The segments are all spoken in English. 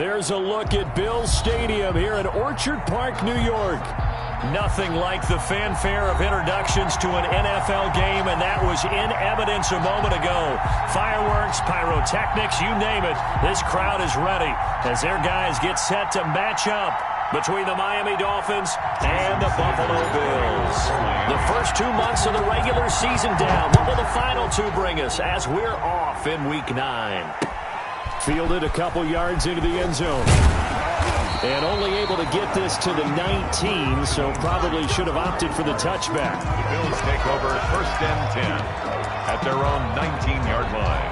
There's a look at Bills Stadium here in Orchard Park, New York. Nothing like the fanfare of introductions to an NFL game, and that was in evidence a moment ago. Fireworks, pyrotechnics, you name it. This crowd is ready as their guys get set to match up between the Miami Dolphins and the Buffalo Bills. The first 2 months of the regular season down. What will the final two bring us as we're off in Week 9? Fielded a couple yards into the end zone. And only able to get this to the 19, so probably should have opted for the touchback. The Bills take over first and 10 at their own 19-yard line.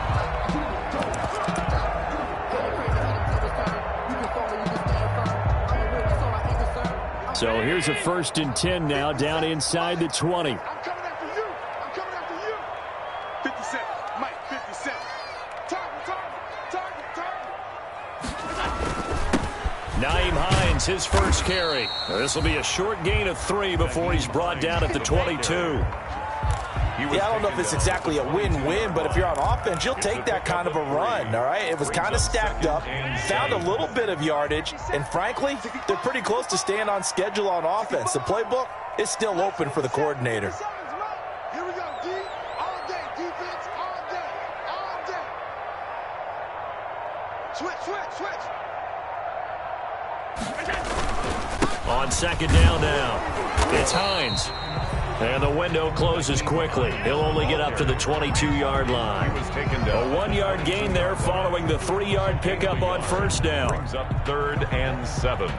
So here's a first and 10 now down inside the 20. I'm coming after you. I'm coming after you. 57. Mike, 57. Nyheim Hines, his first carry. This will be a short gain of 3 before he's brought down at the 22. Yeah, I don't know if it's exactly a win-win, but if you're on offense, you'll take that kind of a run, all right? It was kind of stacked up, found a little bit of yardage, and frankly, they're pretty close to staying on schedule on offense. The playbook is still open for the coordinator. Here we go, D. All day, defense, all day, all day. Switch. On second down now, it's Hines. And the window closes quickly. He'll only get up to the 22-yard line. A 1-yard gain there following the 3-yard pickup on first down. Brings up 3rd and 7.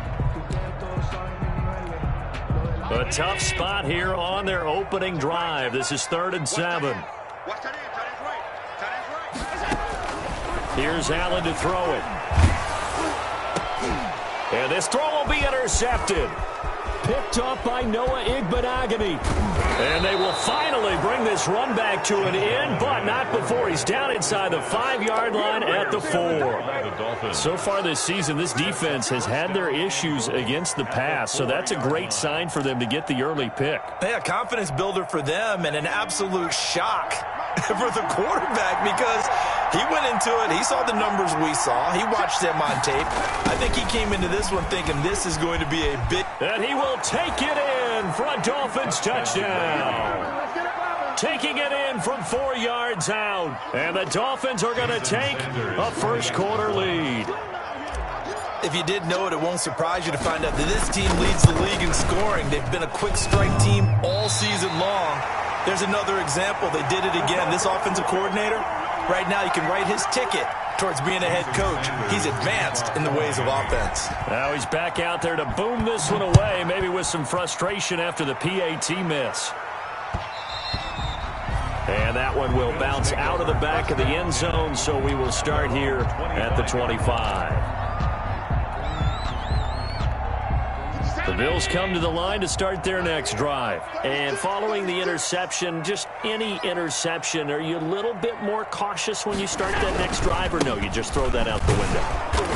A tough spot here on their opening drive. This is 3rd and 7. Here's Allen to throw it. And this throw will be intercepted. Picked off by Noah Igbenogany. And they will finally bring this run back to an end, but not before he's down inside the 5-yard line at the 4. So far this season, this defense has had their issues against the pass, so that's a great sign for them to get the early pick. Yeah, confidence builder for them and an absolute shock for the quarterback because he went into it. He saw the numbers we saw. He watched them on tape. I think he came into this one thinking this is going to be a big... And he will take it in for a Dolphins touchdown. Taking it in from 4 yards out. And the Dolphins are going to take a first-quarter lead. If you did know it, it won't surprise you to find out that this team leads the league in scoring. They've been a quick strike team all season long. There's another example. They did it again. This offensive coordinator, right now you can write his ticket towards being a head coach. He's advanced in the ways of offense. Now he's back out there to boom this one away, maybe with some frustration after the PAT miss. And that one will bounce out of the back of the end zone, so we will start here at the 25. The Bills come to the line to start their next drive. And following the interception, just any interception, are you a little bit more cautious when you start that next drive, or no, you just throw that out the window?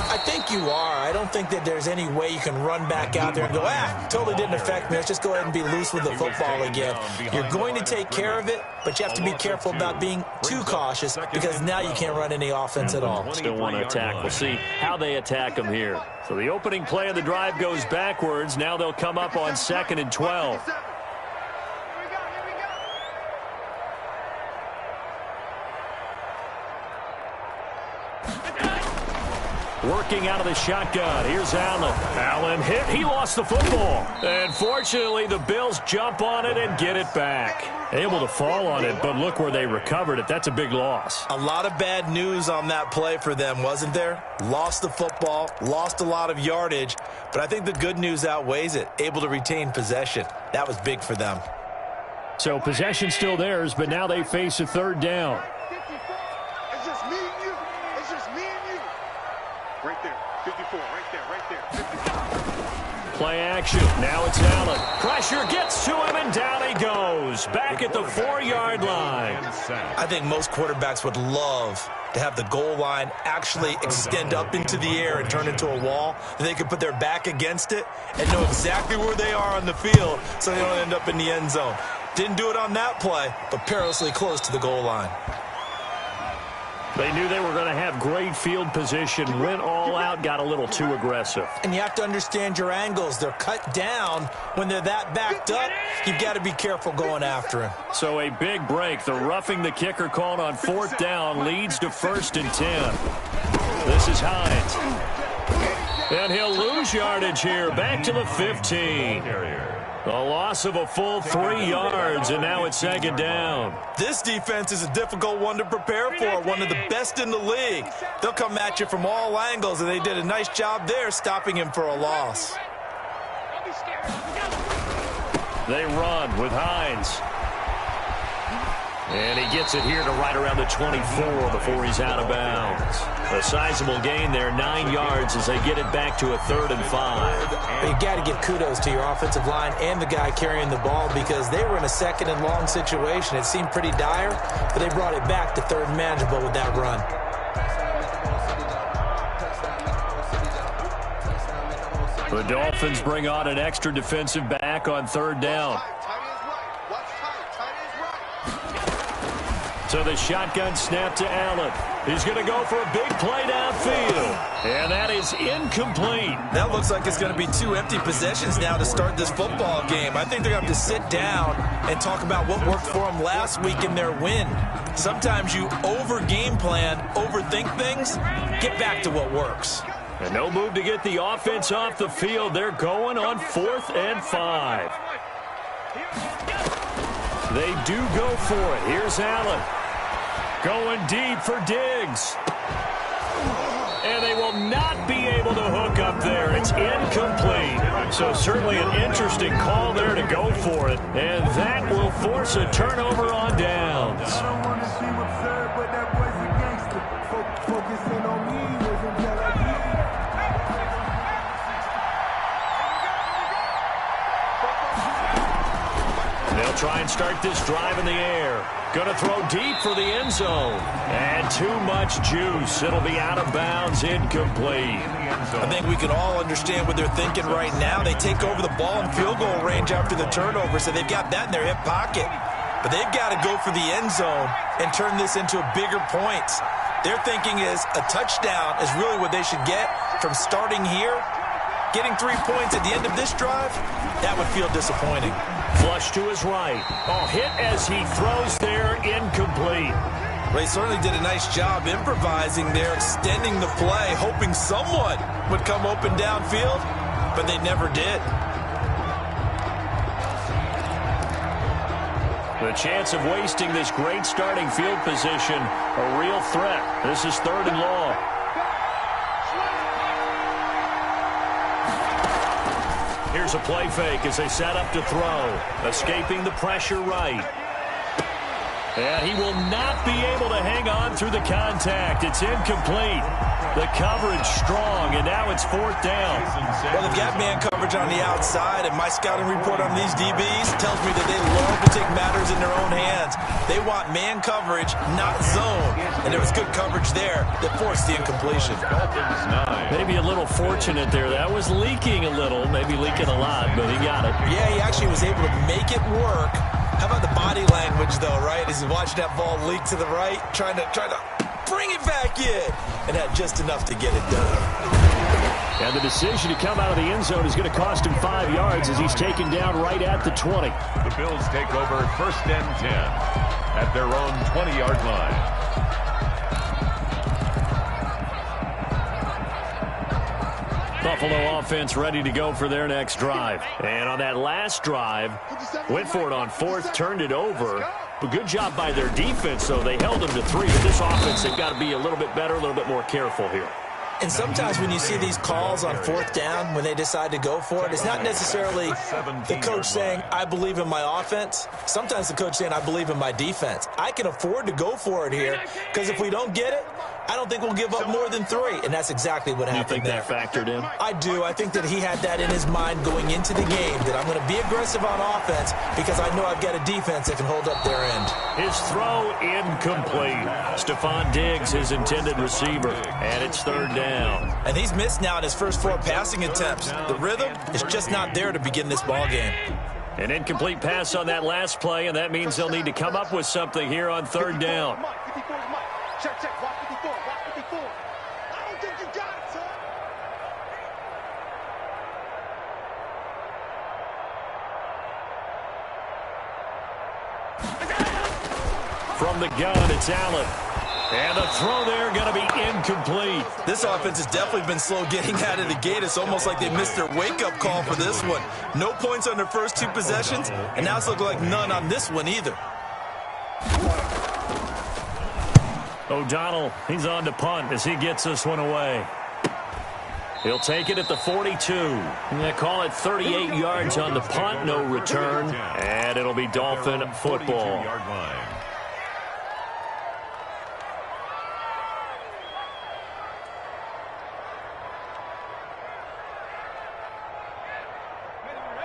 I think you are. I don't think that there's any way you can run back out there and go, totally didn't affect me. Let's just go ahead and be loose with the football again. You're going to take care of it, but you have to be careful about being too cautious because now you can't run any offense at all. Still want to attack. We'll see how they attack them here. So the opening play of the drive goes backwards. Now they'll come up on 2nd and 12. Working out of the shotgun. Here's Allen. Allen hit. He lost the football. And fortunately, the Bills jump on it and get it back. Able to fall on it, but look where they recovered it. That's a big loss. A lot of bad news on that play for them, wasn't there? Lost the football, lost a lot of yardage, but I think the good news outweighs it. Able to retain possession. That was big for them. So possession still theirs, but now they face a 3rd down. It's just me and you. It's just me and you. Right there. 54. Right there. 54. Play action. Now it's Allen. Pressure gets to him, and down he goes. Back at the 4-yard line. I think most quarterbacks would love to have the goal line actually extend up into the air and turn into a wall. They could put their back against it and know exactly where they are on the field so they don't end up in the end zone. Didn't do it on that play, but perilously close to the goal line. They knew they were going to have great field position, went all out, got a little too aggressive. And you have to understand your angles. They're cut down. When they're that backed up, you've got to be careful going after him. So a big break. The roughing the kicker called on 4th down leads to 1st and 10. This is Hines. And he'll lose yardage here. Back to the 15. A loss of a full 3 yards, and now it's 2nd down. This defense is a difficult one to prepare for, one of the best in the league. They'll come at you from all angles, and they did a nice job there stopping him for a loss. They run with Hines. And he gets it here to right around the 24 before he's out of bounds. A sizable gain there, 9 yards as they get it back to a 3rd and 5. You've got to give kudos to your offensive line and the guy carrying the ball because they were in a 2nd and long situation. It seemed pretty dire, but they brought it back to 3rd and manageable with that run. The Dolphins bring on an extra defensive back on 3rd down. So the shotgun snap to Allen. He's going to go for a big play downfield. And that is incomplete. That looks like it's going to be 2 empty possessions now to start this football game. I think they're going to have to sit down and talk about what worked for them last week in their win. Sometimes you over-game plan, overthink things. Get back to what works. And no move to get the offense off the field. They're going on 4th and 5. They do go for it. Here's Allen. Going deep for Diggs. And they will not be able to hook up there. It's incomplete. So certainly an interesting call there to go for it. And that will force a turnover on downs. I don't want to seem absurd, but that boy's a gangster. Focusing on me wasn't until I They'll try and start this drive in the air. Going to throw deep for the end zone. And too much juice. It'll be out of bounds, incomplete. I think we can all understand what they're thinking right now. They take over the ball in field goal range after the turnover, so they've got that in their hip pocket. But they've got to go for the end zone and turn this into a bigger point. Their thinking is a touchdown is really what they should get from starting here. Getting 3 points at the end of this drive, that would feel disappointing. Flush to his right. Oh, hit as he throws there, incomplete. They certainly did a nice job improvising there, extending the play, hoping someone would come open downfield, but they never did. The chance of wasting this great starting field position, a real threat. This is 3rd and long. Here's a play fake as they set up to throw. Escaping the pressure right. And he will not be able to hang on through the contact. It's incomplete. The coverage strong, and now it's 4th down. Well, they've got man coverage on the outside, and my scouting report on these DBs tells me that they love to take matters in their own hands. They want man coverage, not zone. And there was good coverage there that forced the incompletion. Maybe a little fortunate there. That was leaking a little, maybe leaking a lot, but he got it. Yeah, he actually was able to make it work. How about the body language, though, right? As he watched that ball leak to the right, trying to bring it back in, and had just enough to get it done. And the decision to come out of the end zone is going to cost him 5 yards as he's taken down right at the 20. The Bills take over 1st and 10 at their own 20-yard line. Buffalo offense ready to go for their next drive. And on that last drive, went for it on 4th, turned it over. But good job by their defense, though. They held them to 3. But this offense, they've got to be a little bit better, a little bit more careful here. And sometimes when you see these calls on 4th down, when they decide to go for it, it's not necessarily the coach saying, I believe in my offense. Sometimes the coach saying, I believe in my defense. I can afford to go for it here because if we don't get it, I don't think we'll give up more than 3. And that's exactly what happened there. You think that factored in? I do. I think that he had that in his mind going into the game, that I'm going to be aggressive on offense because I know I've got a defense that can hold up their end. His throw incomplete. Stephon Diggs, his intended receiver, and it's 3rd down. And he's missed now in his first 4 passing attempts. The rhythm is just not there to begin this ball game. An incomplete pass on that last play, and that means they'll need to come up with something here on 3rd down. Check, check, From the gun, it's Allen. And the throw there going to be incomplete. This offense has definitely been slow getting out of the gate. It's almost like they missed their wake-up call for this one. No points on their first two possessions, and now it's looking like none on this one either. O'Donnell, he's on to punt as he gets this one away. He'll take it at the 42. They call it 38 yards on the punt, no return. And it'll be Dolphin football.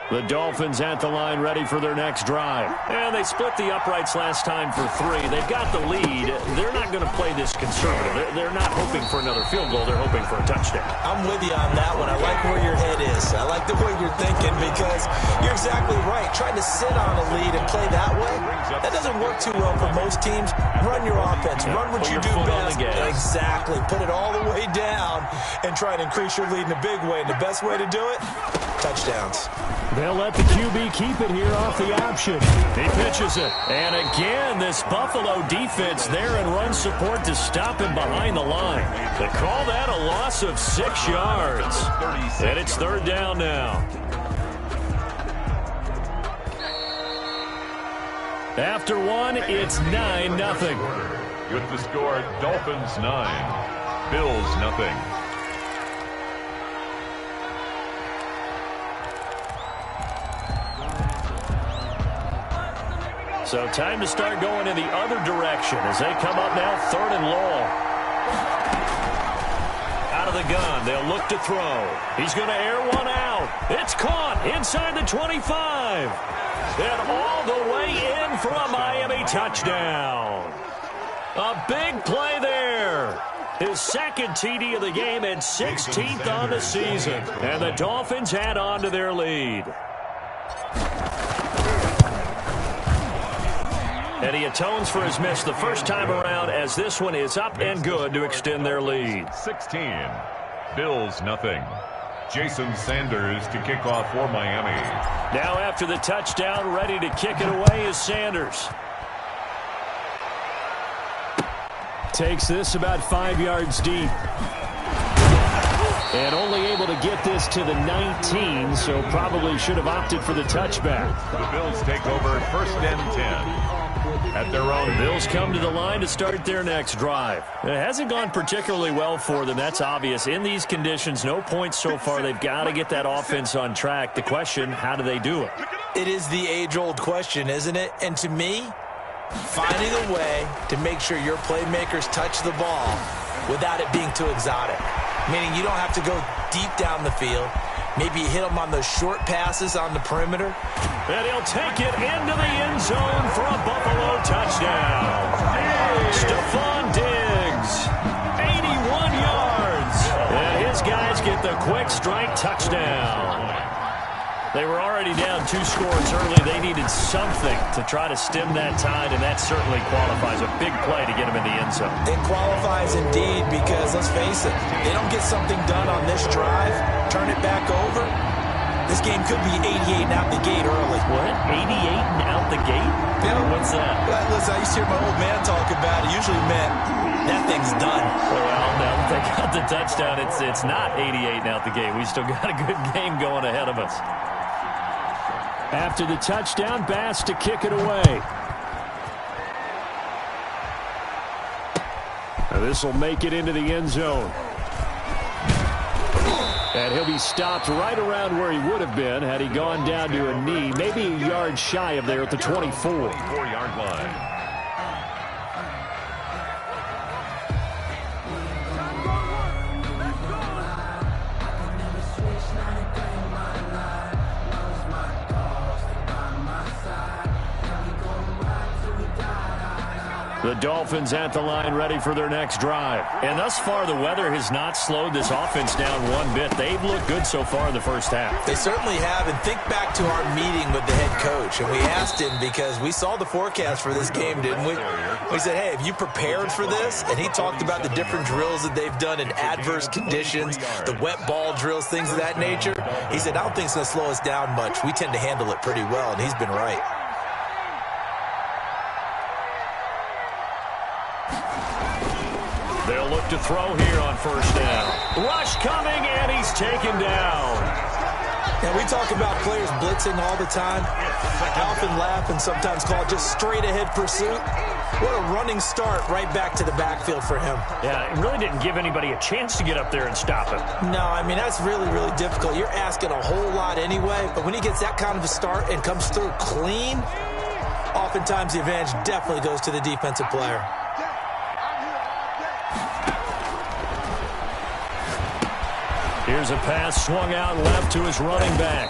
The Dolphins at the line ready for their next drive. And they split the uprights last time for 3. They've got the lead. They're not going to play this conservative. They're not hoping for another field goal. They're hoping for a touchdown. I'm with you on that one. I like where your head is. I like the way you're thinking because you're exactly right. Trying to sit on a lead and play that way, that doesn't work too well for most teams. Run your offense. Run what you do best. Exactly. Put it all the way down and try to increase your lead in a big way. And the best way to do it, touchdowns. They'll let the QB keep it here off the option. He pitches it. And again, this Buffalo defense there in run support to stop him behind the line. They call that a loss of 6 yards. And it's 3rd down now. After 1, it's 9-0. With the score, Dolphins 9, Bills 0. So time to start going in the other direction as they come up now 3rd and long. Out of the gun, they'll look to throw. He's going to air one out. It's caught inside the 25. And all the way in for a Miami touchdown. A big play there. His second TD of the game and 16th on the season. And the Dolphins add on to their lead. And he atones for his miss the first time around as this one is up and good to extend their lead. 16, Bills 0. Jason Sanders to kick off for Miami. Now after the touchdown, ready to kick it away is Sanders. Takes this about 5 yards deep. And only able to get this to the 19, so probably should have opted for the touchback. The Bills take over 1st and 10. At their own. The Bills come to the line to start their next drive. It hasn't gone particularly well for them. That's obvious. In these conditions, no points so far. They've got to get that offense on track. The question, how do they do it? It is the age-old question, isn't it? And to me, finding a way to make sure your playmakers touch the ball without it being too exotic. Meaning you don't have to go deep down the field. Maybe you hit them on those short passes on the perimeter. And he'll take it into the end zone for a Buffalo touchdown. Stephon Diggs, 81 yards. And his guys get the quick strike touchdown. They were already down 2 scores early. They needed something to try to stem that tide, and that certainly qualifies. A big play to get them in the end zone. It qualifies indeed because, let's face it, they don't get something done on this drive, turn it back over, this game could be 88 and out the gate early. What? 88 and out the gate? Yeah. What's that? Listen, I used to hear my old man talk about it. Usually meant that thing's done. Well, now that they got the touchdown, it's not 88 and out the gate. We still got a good game going ahead of us. After the touchdown, Bass to kick it away. This will make it into the end zone. And he'll be stopped right around where he would have been had he gone down to a knee, maybe a yard shy of there at the 24. 4-yard line. The Dolphins at the line ready for their next drive. And thus far, the weather has not slowed this offense down one bit. They've looked good so far in the first half. They certainly have. And think back to our meeting with the head coach. And we asked him because we saw the forecast for this game, didn't we? We said, hey, have you prepared for this? And he talked about the different drills that they've done in adverse conditions, the wet ball drills, things of that nature. He said, I don't think it's going to slow us down much. We tend to handle it pretty well, and he's been right. They'll look to throw here on first down. Rush coming, and he's taken down. And we talk about players blitzing all the time. I often laugh and sometimes call it just straight-ahead pursuit. What a running start right back to the backfield for him. Yeah, it really didn't give anybody a chance to get up there and stop him. No, I mean, that's really, really difficult. You're asking a whole lot anyway, but when he gets that kind of a start and comes through clean, oftentimes the advantage definitely goes to the defensive player. Here's a pass swung out left to his running back.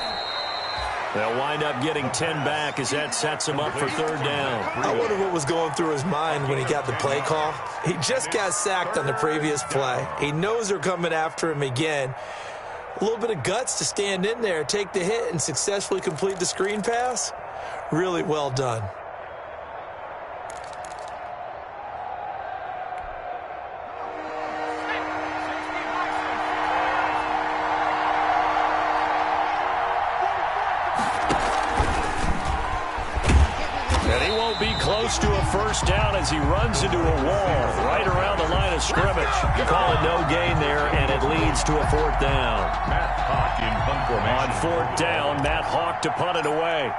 They'll wind up getting 10 back as that sets him up for third down. I wonder what was going through his mind when he got the play call. He just got sacked on the previous play. He knows they're coming after him again. A little bit of guts to stand in there, take the hit, and successfully complete the screen pass. Really well done. Be close to a first down as he runs into a wall right around the line of scrimmage. Call it no gain there, and it leads to a fourth down. Matt Hawk in punt formation. On fourth down, Matt Hawk to punt it away.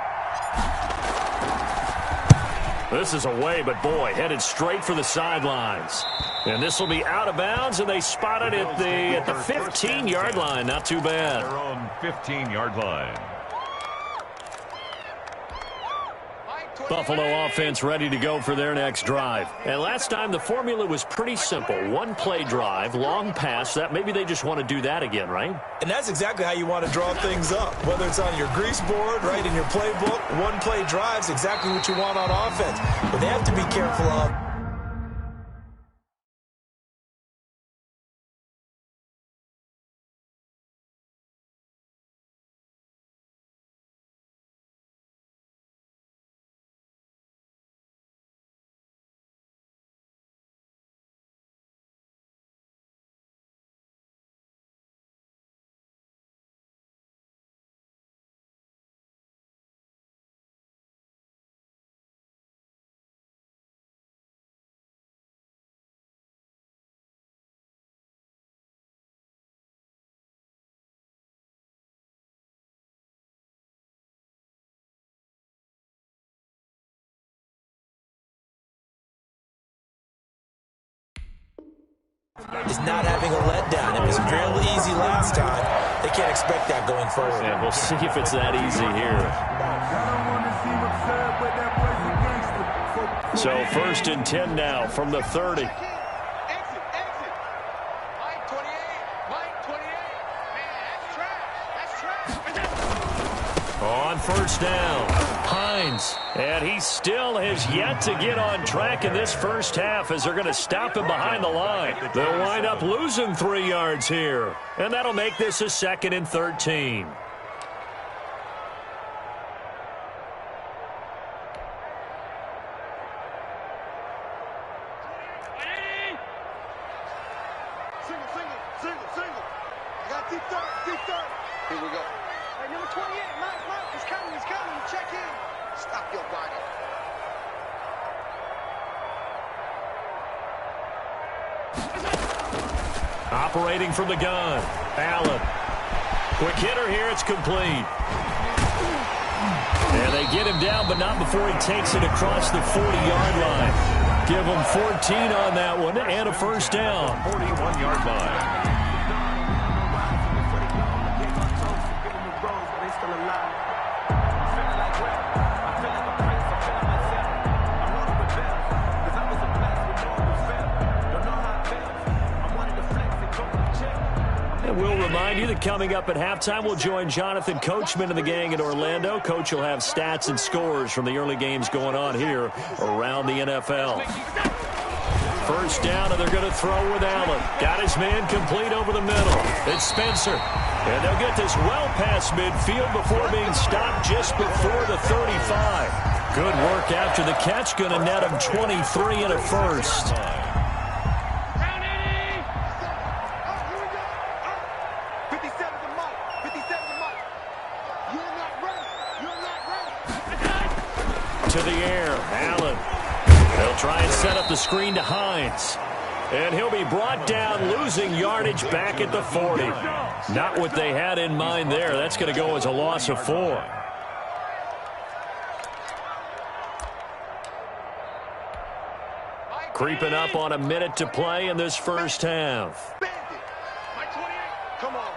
This is away, but boy, headed straight for the sidelines. And this will be out of bounds, and they spot it at the 15-yard line. Not too bad. Their own 15-yard line. Buffalo offense ready to go for their next drive. And last time the formula was pretty simple. One play drive, long pass. That maybe they just want to do that again, right? And that's exactly how you want to draw things up. Whether it's on your grease board, right, in your playbook, one play drive is exactly what you want on offense. But they have to be careful of is not having a letdown. It was fairly easy last time. They can't expect that going forward. And we'll see if it's that easy here. So first and 10 now from the 30. On first down, Hines. And he still has yet to get on track in this first half as they're going to stop him behind the line. They'll wind up losing 3 yards here. And that'll make this a 2nd and 13. Single. You got deep third. Here we go. Hey, number 28, Mike, he's coming. Check in. Stop your body. Operating from the gun, Allen. Quick hitter here, it's complete. And they get him down, but not before he takes it across the 40-yard line. Give him 14 on that one and a first down. 41-yard line. We'll remind you that coming up at halftime, we'll join Jonathan Coachman and the gang in Orlando. Coach will have stats and scores from the early games going on here around the NFL. First down, and they're going to throw with Allen. Got his man complete over the middle. It's Spencer. And they'll get this well past midfield before being stopped just before the 35. Good work after the catch. Going to net him 23 and a first. To the air, Allen. They'll try and set up the screen to Hines. And he'll be brought down, losing yardage back at the 40. Not what they had in mind there. That's going to go as a loss of 4. Creeping up on a minute to play in this first half. Come on.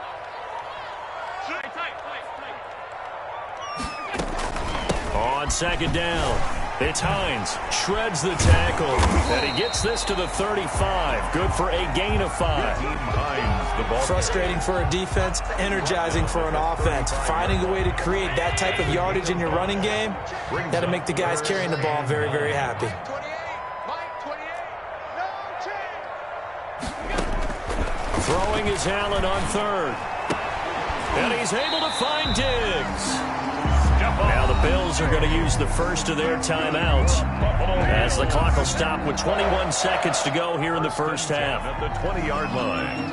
On second down, it's Hines. Shreds the tackle. And he gets this to the 35. Good for a gain of 5. Hines, the ball. Frustrating for a defense, energizing for an offense. Finding a way to create that type of yardage in your running game, that'll make the guys carrying the ball very, very happy. 28. No chance. Throwing is Allen on third. And he's able to find Diggs. Now the Bills are going to use the first of their timeouts as the clock will stop with 21 seconds to go here in the first half. At the 20-yard line.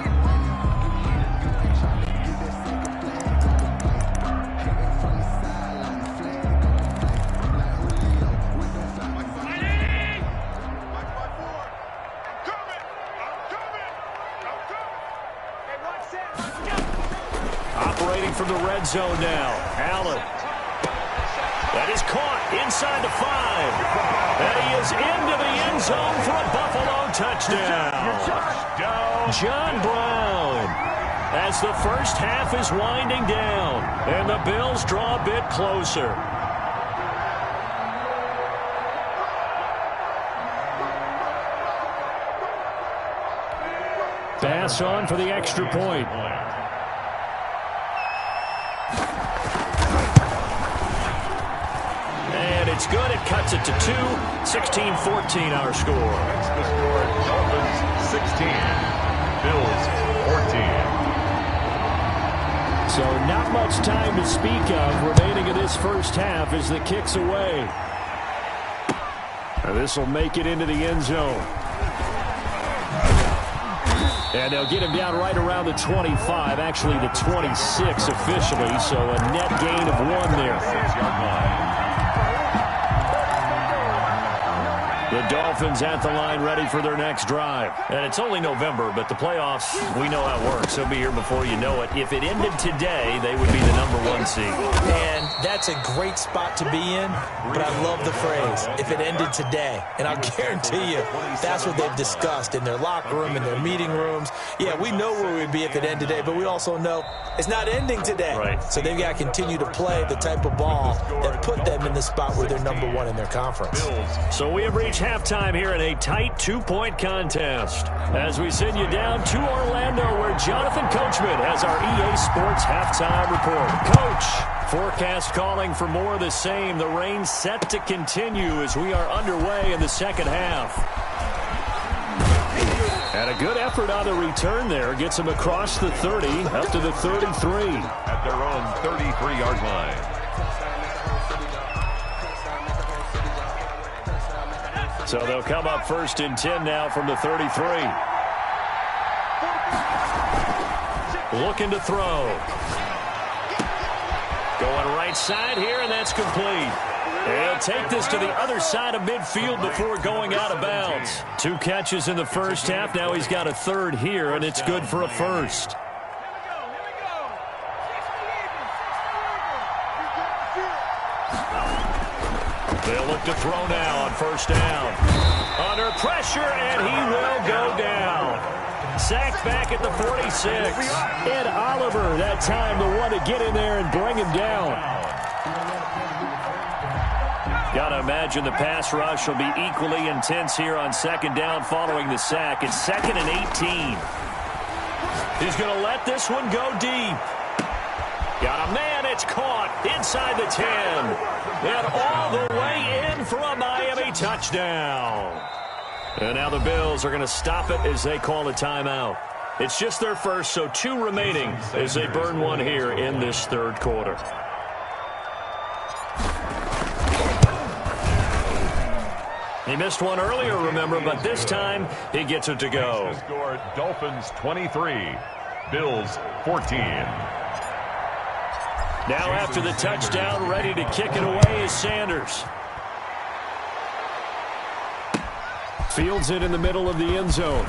Operating from the red zone now, Allen. That is caught inside the 5. And he is into the end zone for a Buffalo touchdown. John Brown. As the first half is winding down, and the Bills draw a bit closer. Pass on for the extra point. It's good. It cuts it to 2. 16-14 our score. That's the score. Dolphins 16. Bills 14. So not much time to speak of remaining in this first half as the kick's away. And this will make it into the end zone. And they'll get him down right around the 25, actually the 26 officially. So a net gain of 1 there. 6-yard line. The Dolphins at the line ready for their next drive. And it's only November, but the playoffs, we know how it works. They'll be here before you know it. If it ended today, they would be the #1 seed. And that's a great spot to be in, but I love the phrase, if it ended today. And I'll guarantee you, that's what they've discussed in their locker room, in their meeting rooms. Yeah, we know where we'd be if it ended today, but we also know it's not ending today. Right. So they've got to continue to play the type of ball that put them in the spot where they're #1 in their conference. So we have reached halftime here in a tight 2-point contest. As we send you down to Orlando, where Jonathan Coachman has our EA Sports halftime report. Coach, forecast calling for more of the same. The rain set to continue as we are underway in the second half. And a good effort on the return there. Gets him across the 30, up to the 33. At their own 33-yard line. So they'll come up 1st and 10 now from the 33. Looking to throw. Going right side here, and that's complete. He'll take this to the other side of midfield before going out of bounds. 2 catches in the first half. Now he's got a 3rd here, and it's good for a 1st. They'll look to throw now on 1st down. Under pressure, and he will go down. Sacked back at the 46. Ed Oliver, that time the one to get in there and bring him down. Got to imagine the pass rush will be equally intense here on 2nd down following the sack. It's 2nd and 18. He's going to let this one go deep. Got a man, it's caught inside the 10. And all the way in for a Miami touchdown. And now the Bills are going to stop it as they call a timeout. It's just their first, so 2 remaining as they burn 1 here in this 3rd quarter. He missed one earlier, remember, but this time he gets it to go. The score, Dolphins 23, Bills 14. Now after the touchdown, ready to kick it away is Sanders. Fields it in the middle of the end zone.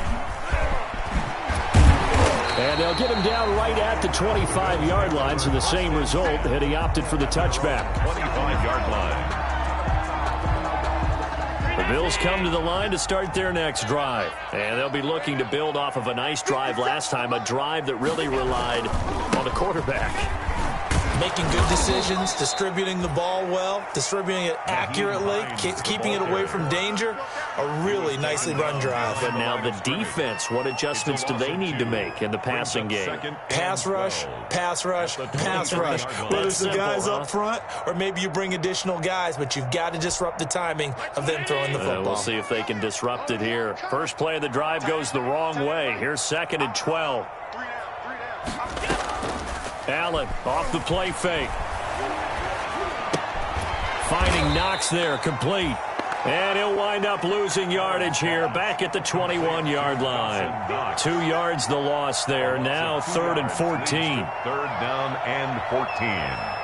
And they'll get him down right at the 25-yard line, so the same result, had he opted for the touchback. 25-yard line. The Bills come to the line to start their next drive. And they'll be looking to build off of a nice drive last time, a drive that really relied on the quarterback. Making good decisions, distributing the ball well, distributing it accurately, keeping it away from danger. A really nicely run drive. But now the defense, what adjustments do they need to make in the passing game? Pass rush, pass rush, pass rush. Whether it's the guys up front or maybe you bring additional guys, but you've got to disrupt the timing of them throwing the football. We'll see if they can disrupt it here. First play of the drive goes the wrong way. Here's 2nd and 12. Allen off the play fake. Finding Knox there, complete. And he'll wind up losing yardage here, back at the 21-yard line. 2 yards the loss there, now 3rd and 14. 3rd down and 14.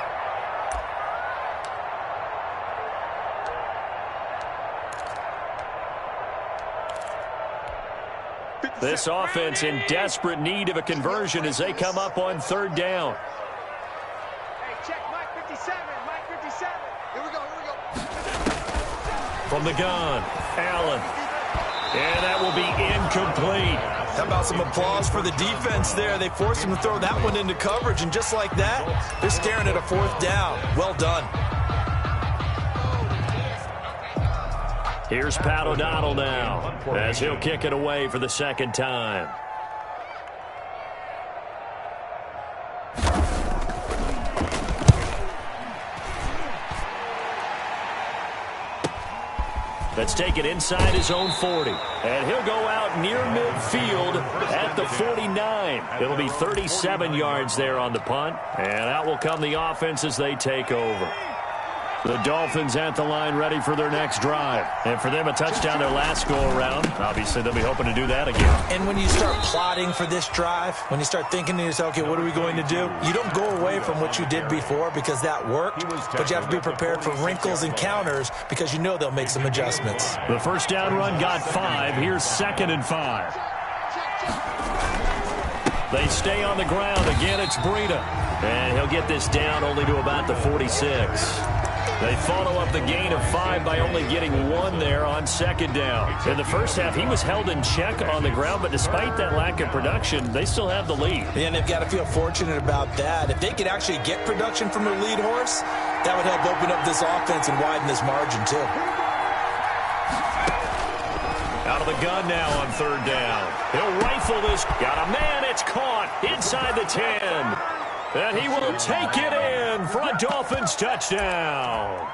This offense in desperate need of a conversion as they come up on 3rd down. Hey, check Mike 57. Mike 57. Here we go. From the gun, Allen. And that will be incomplete. How about some applause for the defense there? They forced him to throw that one into coverage, and just like that, they're staring at a 4th down. Well done. Here's Pat O'Donnell now as he'll kick it away for the 2nd time. Let's take it inside his own 40. And he'll go out near midfield at the 49. It'll be 37 yards there on the punt. And out will come the offense as they take over. The Dolphins at the line ready for their next drive. And for them, a touchdown their last go-around. Obviously, they'll be hoping to do that again. And when you start plotting for this drive, when you start thinking to yourself, okay, what are we going to do? You don't go away from what you did before because that worked, but you have to be prepared for wrinkles and counters because you know they'll make some adjustments. The first down run got 5. Here's 2nd and 5. They stay on the ground. Again, it's Breida. And he'll get this down only to about the 46. They follow up the gain of 5 by only getting 1 there on 2nd down. In the first half, he was held in check on the ground, but despite that lack of production, they still have the lead. And they've got to feel fortunate about that. If they could actually get production from their lead horse, that would help open up this offense and widen this margin, too. Out of the gun now on 3rd down. He'll rifle this. Got a man. It's caught inside the 10. And he will take it in for a Dolphins touchdown.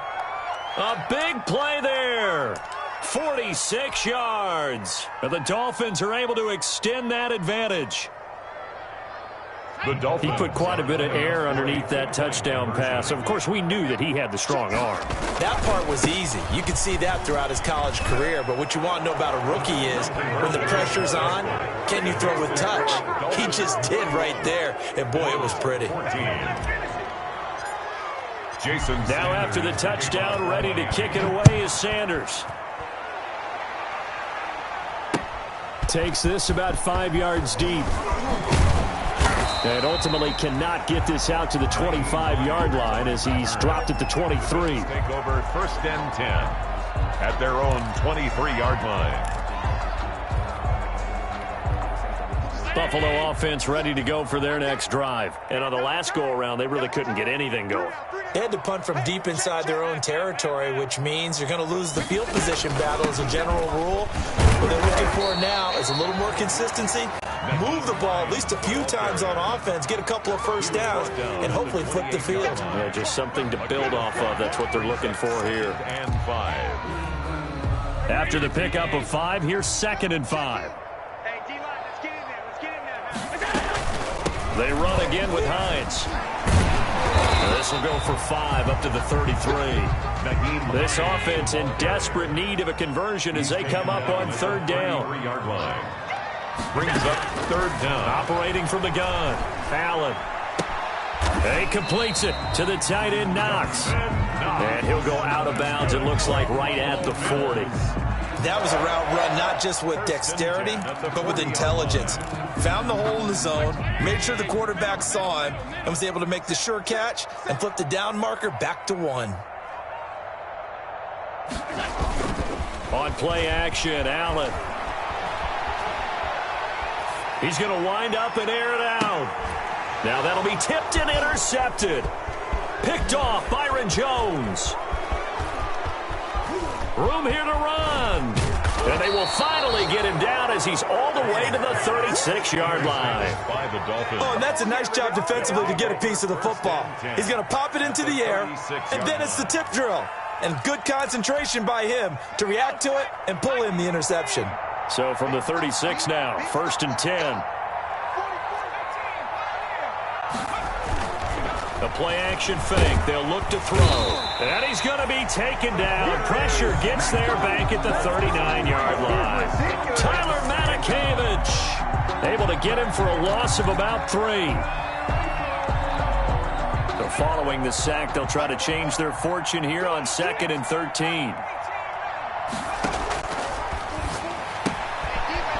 A big play there. 46 yards. And the Dolphins are able to extend that advantage. He put quite a bit of air underneath that touchdown pass. Of course, we knew that he had the strong arm. That part was easy. You could see that throughout his college career. But what you want to know about a rookie is when the pressure's on, can you throw with touch? He just did right there. And, boy, it was pretty. Now after the touchdown, ready to kick it away is Sanders. Takes this about 5 yards deep. And ultimately cannot get this out to the 25-yard line as he's dropped at the 23. Take over 1st and 10 at their own 23-yard line. Buffalo offense ready to go for their next drive. And on the last go-around, they really couldn't get anything going. They had to punt from deep inside their own territory, which means you're going to lose the field position battle as a general rule. What they're looking for now is a little more consistency. Move the ball at least a few times on offense, get a couple of first downs, and hopefully flip the field. Yeah, just something to build off of. That's what they're looking for here. And 5. After the pickup of 5, here's 2nd and 5. Hey, D-line, let's get in there. Let's get in there. They run again with Hines. This will go for 5 up to the 33. This offense in desperate need of a conversion as they come up on 3rd down. 3-yard line. Brings up 3rd down. Operating from the gun, Allen. He completes it to the tight end, Knox. And he'll go out of bounds, it looks like, right at the 40. That was a route run not just with dexterity, but with intelligence. Found the hole in the zone, made sure the quarterback saw him, and was able to make the sure catch and flip the down marker back to 1. On play action, Allen. He's going to wind up and air it out. Now that'll be tipped and intercepted. Picked off Byron Jones. Room here to run. And they will finally get him down as he's all the way to the 36-yard line. Oh, and that's a nice job defensively to get a piece of the football. He's going to pop it into the air, and then it's the tip drill. And good concentration by him to react to it and pull in the interception. So from the 36 now, 1st and 10. The play-action fake. They'll look to throw. And he's going to be taken down. Pressure gets there back at the 39-yard line. Tyler Matakevich able to get him for a loss of about 3. So following the sack, they'll try to change their fortune here on 2nd and 13.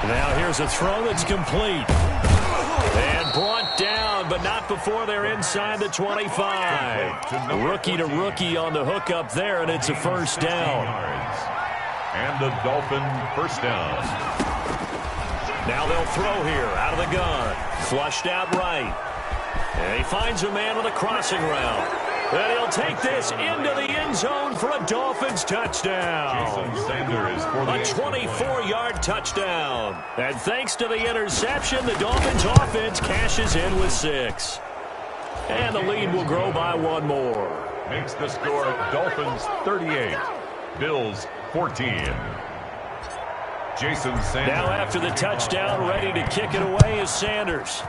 Now here's a throw that's complete. And brought down, but not before they're inside the 25. Rookie to rookie on the hookup there, and it's a first down. And the Dolphin first down. Now they'll throw here out of the gun. Flushed out right. And he finds a man on a crossing route. And he'll take this into the end zone for a Dolphins touchdown. Jason Sanders for the A 24-yard touchdown. And thanks to the interception, the Dolphins offense cashes in with 6. And the lead will grow by 1 more. Makes the score Dolphins 38, Bills 14. Jason Sanders. Now after the touchdown, ready to kick it away is Sanders.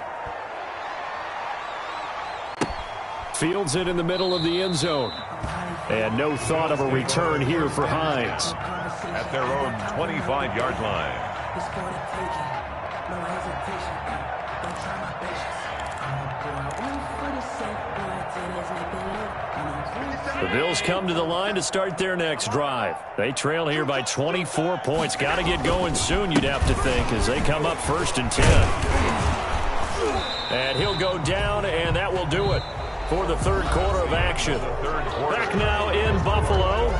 Fields it in the middle of the end zone. And no thought of a return here for Hines. At their own 25-yard line. The Bills come to the line to start their next drive. They trail here by 24 points. Got to get going soon, you'd have to think, as they come up 1st and 10. And he'll go down, and that will do it for the 3rd quarter of action. Back now in Buffalo.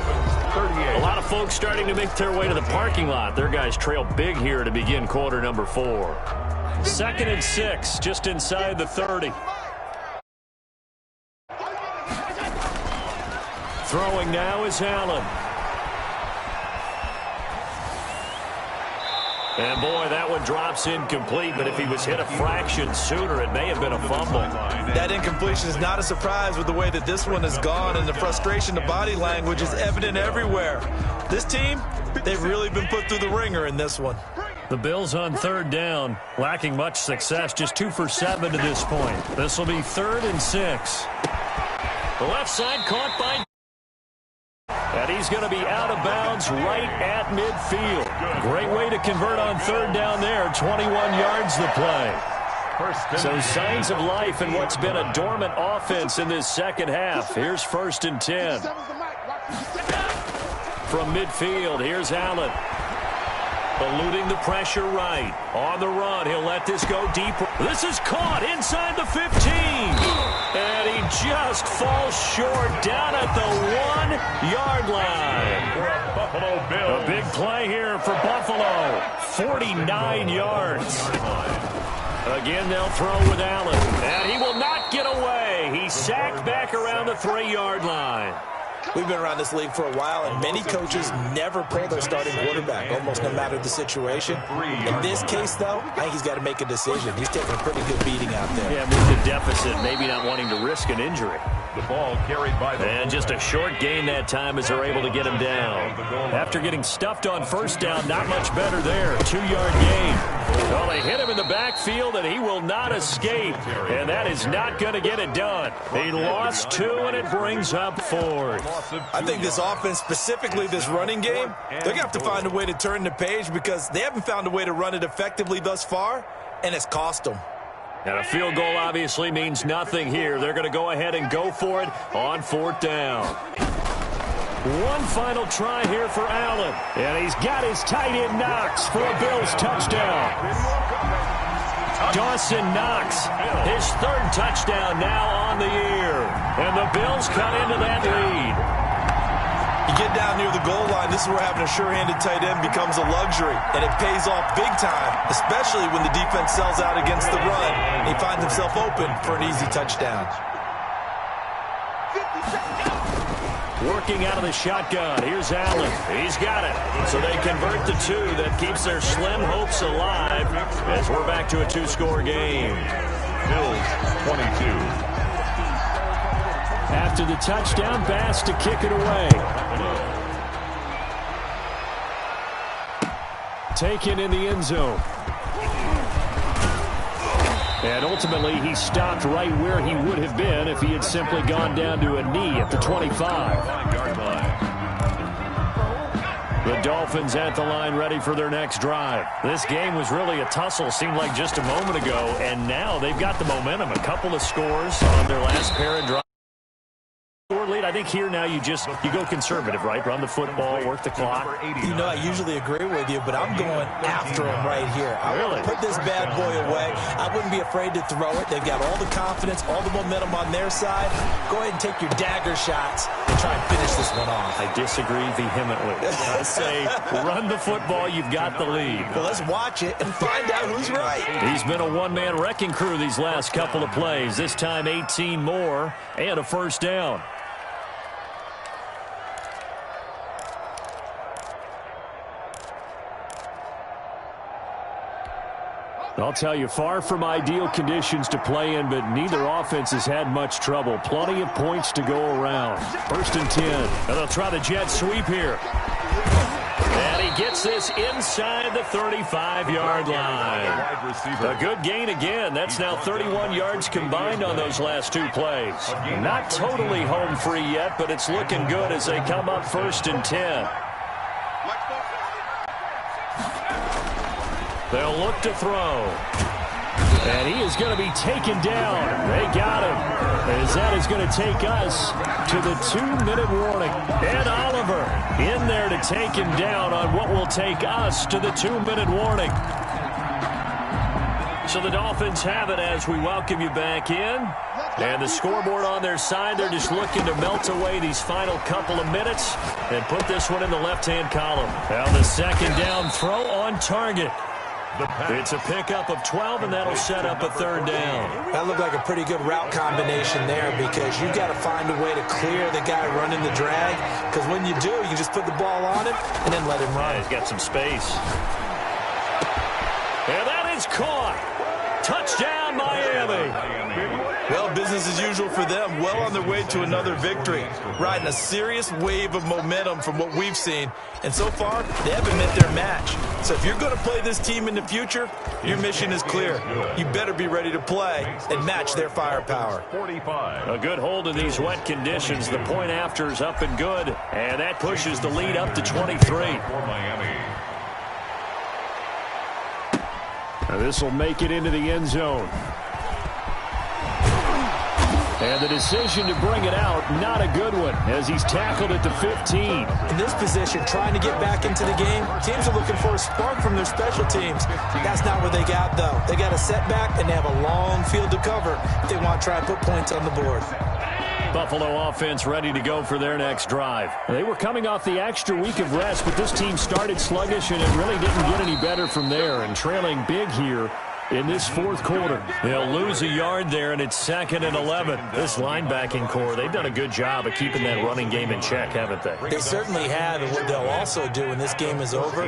A lot of folks starting to make their way to the parking lot. Their guys trail big here to begin quarter number 4. 2nd and 6, just inside the 30. Throwing now is Allen. And boy, that one drops incomplete, but if he was hit a fraction sooner, it may have been a fumble. That incompletion is not a surprise with the way that this one has gone, and the frustration, the body language is evident everywhere. This team, they've really been put through the ringer in this one. The Bills on 3rd down, lacking much success, just 2 for 7 to this point. This will be 3rd and 6. The left side caught by... And he's going to be out of bounds right at midfield. Great way to convert on 3rd down there. 21 yards the play. So signs of life in what's been a dormant offense in this second half. Here's 1st and 10. From midfield, here's Allen. Eluding the pressure right. On the run, he'll let this go deeper. This is caught inside the 15. And he just falls short down at the 1-yard line. Buffalo Bills. A big play here for Buffalo. 49 yards. Again, they'll throw with Allen. And he will not get away. He's sacked back around the 3-yard line. We've been around this league for a while, and many coaches never pull their starting quarterback, almost no matter the situation. In this case, though, I think he's got to make a decision. He's taking a pretty good beating out there. Yeah, with the deficit, maybe not wanting to risk an injury. The ball carried by the... And just a short gain that time as they're able to get him down. After getting stuffed on 1st down, not much better there. 2-yard gain. Well, they hit him in the backfield, and he will not escape. And that is not going to get it done. He lost 2, and it brings up 4th. I think this offense, specifically this running game, they're going to have to find a way to turn the page because they haven't found a way to run it effectively thus far, and it's cost them. And a field goal obviously means nothing here. They're going to go ahead and go for it on 4th down. One final try here for Allen. And he's got his tight end Knox for a Bills touchdown. Dawson Knox, his third touchdown now on the year. And the Bills cut into that lead. You get down near the goal line, this is where having a sure-handed tight end becomes a luxury. And it pays off big time, especially when the defense sells out against the run. And he finds himself open for an easy touchdown. Working out of the shotgun. Here's Allen. He's got it. So they convert the two. That keeps their slim hopes alive as we're back to a two-score game. Bills 22. After the touchdown, Bass to kick it away. Taken in the end zone. And ultimately, he stopped right where he would have been if he had simply gone down to a knee at the 25. The Dolphins at the line ready for their next drive. This game was really a tussle, seemed like just a moment ago, and now they've got the momentum. A couple of scores on their last pair of drives. Lead. I think here now you go conservative, right? Run the football, work the clock. You know, I usually agree with you, but I'm going after him right here. I want to put this bad boy away. I wouldn't be afraid to throw it. They've got all the confidence, all the momentum on their side. Go ahead and take your dagger shots and try and finish this one off. I disagree vehemently. I say run the football. You've got the lead. Well, let's watch it and find out who's right. He's been a one-man wrecking crew these last couple of plays. This time 18 more and a first down. I'll tell you, far from ideal conditions to play in, but neither offense has had much trouble. Plenty of points to go around. First and 10. And they'll try the jet sweep here. And he gets this inside the 35-yard line. A good gain again. That's now 31 yards combined on those last two plays. Not totally home free yet, but it's looking good as they come up first and 10. They'll look to throw. And he is going to be taken down. They got him. As that is going to take us to the 2-minute warning. And Oliver in there to take him down on what will take us to the 2-minute warning. So the Dolphins have it as we welcome you back in. And the scoreboard on their side, they're just looking to melt away these final couple of minutes and put this one in the left-hand column. Now the second down throw on target. It's a pickup of 12, and that'll set up a third down. That looked like a pretty good route combination there because you've got to find a way to clear the guy running the drag, because when you do, you just put the ball on him and then let him run. Yeah, he's got some space. And that is caught. Touchdown, Miami. Well, business as usual for them. Well on their way to another victory. Riding a serious wave of momentum from what we've seen. And so far, they haven't met their match. So if you're going to play this team in the future, your mission is clear. You better be ready to play and match their firepower. A good hold in these wet conditions. The point after is up and good. And that pushes the lead up to 23. Now this will make it into the end zone. And the decision to bring it out, not a good one, as he's tackled at the 15. In this position, trying to get back into the game, teams are looking for a spark from their special teams. That's not what they got, though. They got a setback, and they have a long field to cover if they want to try and put points on the board. Buffalo offense ready to go for their next drive. They were coming off the extra week of rest, but this team started sluggish, and it really didn't get any better from there, and trailing big here in this fourth quarter. They'll lose a yard there, and it's 2nd and 11. This linebacking core, they've done a good job of keeping that running game in check, haven't they? They certainly have, and what they'll also do when this game is over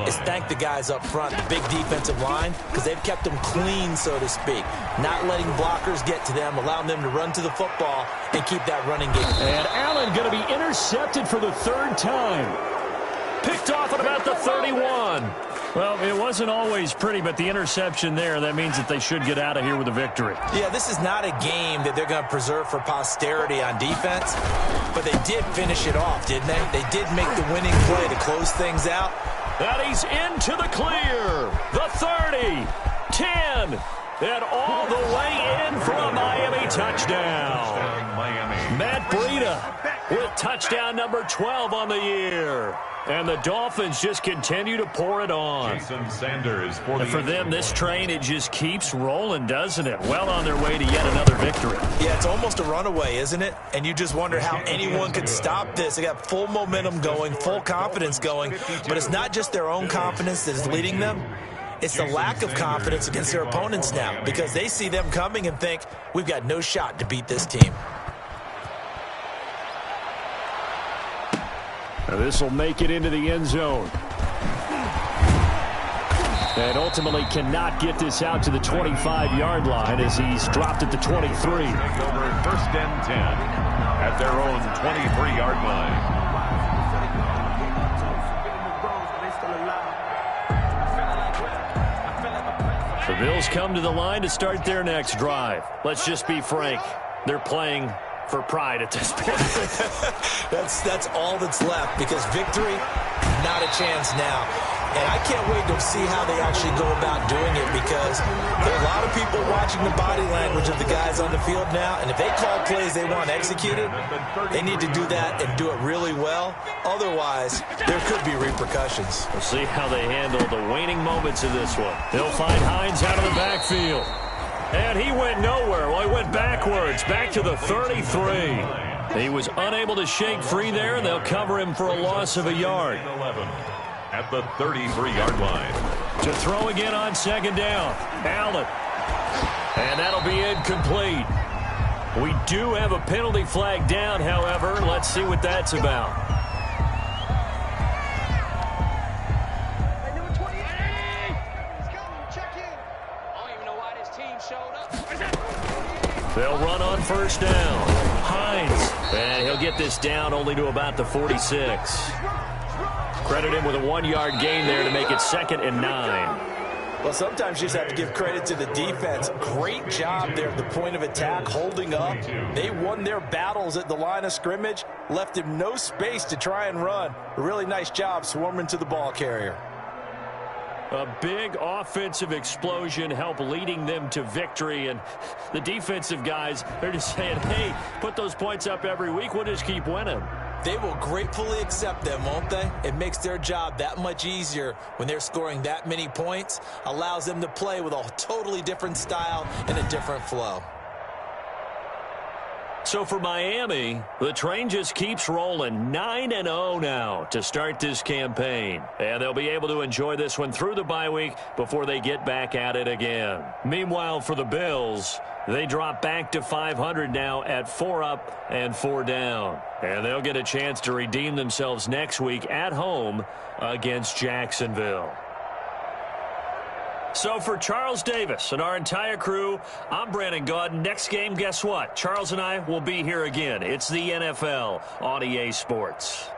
is thank the guys up front, the big defensive line, because they've kept them clean, so to speak. Not letting blockers get to them, allowing them to run to the football and keep that running game. And Allen going to be intercepted for the third time. Picked off at about the 31. Well, it wasn't always pretty, but the interception there, that means that they should get out of here with a victory. Yeah, this is not a game that they're going to preserve for posterity on defense, but they did finish it off, didn't they? They did make the winning play to close things out. And he's into the clear. The 30, 10, And all the way in for a Miami touchdown. Miami. Matt Breida with touchdown number 12 on the year. And the Dolphins just continue to pour it on. Jason Sanders and for them, this train, it just keeps rolling, doesn't it? Well on their way to yet another victory. Yeah, it's almost a runaway, isn't it? And you just wonder how anyone could stop this. They got full momentum going, full confidence going. But it's not just their own confidence that is leading them. It's the lack of confidence against their opponents now because they see them coming and think, we've got no shot to beat this team. Now this will make it into the end zone. And ultimately cannot get this out to the 25-yard line as he's dropped at the 23. Take over first and 10 at their own 23-yard line. The Bills come to the line to start their next drive. Let's just be frank. They're playing for pride at this point. That's all that's left because victory, not a chance now. And I can't wait to see how they actually go about doing it because there are a lot of people watching the body language of the guys on the field now. And if they call plays they want executed, they need to do that and do it really well. Otherwise, there could be repercussions. We'll see how they handle the waning moments of this one. They'll find Hines out of the backfield. And he went nowhere. Well, he went backwards, back to the 33. He was unable to shake free there, and they'll cover him for a loss of a yard. 11 at the 33-yard line. To throw again on second down. Allen. And that'll be incomplete. We do have a penalty flag down, however. Let's see what that's about. They'll run on first down. Hines. And he'll get this down only to about the 46. Credit him with a 1-yard gain there to make it 2nd and 9. Well, sometimes you just have to give credit to the defense. Great job there at the point of attack, holding up. They won their battles at the line of scrimmage, left him no space to try and run. A really nice job swarming to the ball carrier. A big offensive explosion helped leading them to victory. And the defensive guys, they're just saying, hey, put those points up every week. We'll just keep winning. They will gratefully accept them, won't they? It makes their job that much easier when they're scoring that many points. Allows them to play with a totally different style and a different flow. So for Miami, the train just keeps rolling. 9-0 now to start this campaign. And they'll be able to enjoy this one through the bye week before they get back at it again. Meanwhile, for the Bills, they drop back to 500 now at 4 up and 4 down. And they'll get a chance to redeem themselves next week at home against Jacksonville. So for Charles Davis and our entire crew, I'm Brandon Gaudin. Next game, guess what? Charles and I will be here again. It's the NFL on EA Sports.